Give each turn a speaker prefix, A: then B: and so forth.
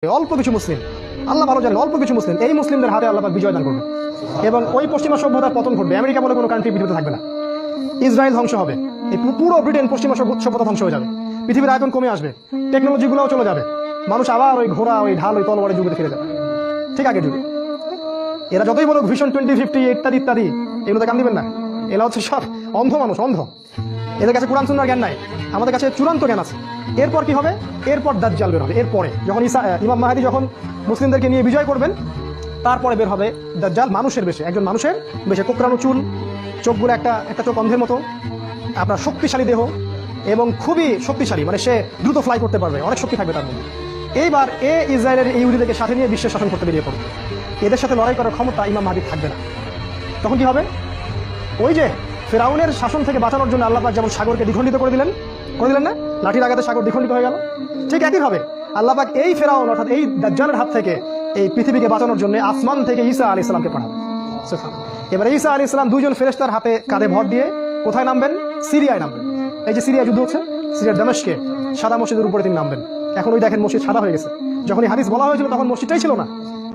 A: অল্প কিছু মুসলিম, আল্লাহ ভালো জানেন, অল্প কিছু মুসলিম, এই মুসলিমদের হাতে আল্লাহ পাক বিজয় দান করবে এবং ওই পশ্চিমা সভ্যতার পতন ঘটবে। আমেরিকা বলে কোনো কান্ট্রি পৃথিবীতে থাকবে না, ইসরায়েল ধ্বংস হবে, এই পুরো ব্রিটেন পশ্চিমা সভ্যতা ধ্বংস হয়ে যাবে, পৃথিবীর আয়তন কমে আসবে, টেকনোলজিগুলোও চলে যাবে, মানুষ আবার ওই ঘোড়া, ওই ঢাল, ওই তলোয়ারের যুগে ফিরে যাবে, ঠিক আগে যুগে। এরা যতই বলুক ভিশন 2050 ইত্যাদি ইত্যাদি, এগুলোতে কান দিবেন না। এরা হচ্ছে সব অন্ধ মানুষ, অন্ধ। এদের কাছে কোরআন সুন্নাহর জ্ঞান নাই, আমাদের কাছে চূড়ান্ত জ্ঞান আছে। এরপর কি হবে? এরপর দাজ্জাল বের হবে। এরপরে যখন ইমাম মাহদী যখন মুসলিমদেরকে নিয়ে বিজয় করবেন, তারপরে বের হবে দাজ্জাল মানুষের বেশে, একজন মানুষের বেশে, কোকড়ানো চুল, চোখগুলো একটা চোখ অন্ধের মতো, আপনার শক্তিশালী দেহ এবং খুবই শক্তিশালী, মানে সে দ্রুত ফ্লাই করতে পারবে, অনেক শক্তি থাকবে তার মধ্যে। এইবার ইসরায়েলের এই ইহুদিদেরকে সাথে নিয়ে বিশ্বের শাসন করতে বেরিয়ে পড়বে। এদের সাথে লড়াই করার ক্ষমতা ইমাম মাহদীর থাকবে না। তখন কি হবে? ওই যে ফেরাউনের শাসন থেকে বাঁচানোর জন্য আল্লাহ পাক যেমন সাগরকে দ্বিখণ্ডিত করে দিলেন না, লাঠির আঘাতে সাগর দ্বিখণ্ডিত হয়ে গেল, ঠিক একই ভাবে আল্লাহ পাক এই ফেরাউন অর্থাৎ এই দাজ্জালের হাত থেকে এই পৃথিবীকে বাঁচানোর জন্য আসমান থেকে ঈসা আলাইহিস সালামকে পাঠাবে। এবার ঈসা আলাইহিস সালাম দুইজন ফেরেশতার হাতে কাঁধে ভর দিয়ে কোথায় নামবেন? সিরিয়ায় নামবেন। এই যে সিরিয়া যুদ্ধ হচ্ছে, সিরিয়ার দামেস্কে সাদা মসজিদের উপরে তিনি নামবেন। এখন ওই দেখেন মসজিদ সাদা হয়ে গেছে। যখন এই হাদিস বলা হয়েছিল তখন মসজিদটাই ছিল না।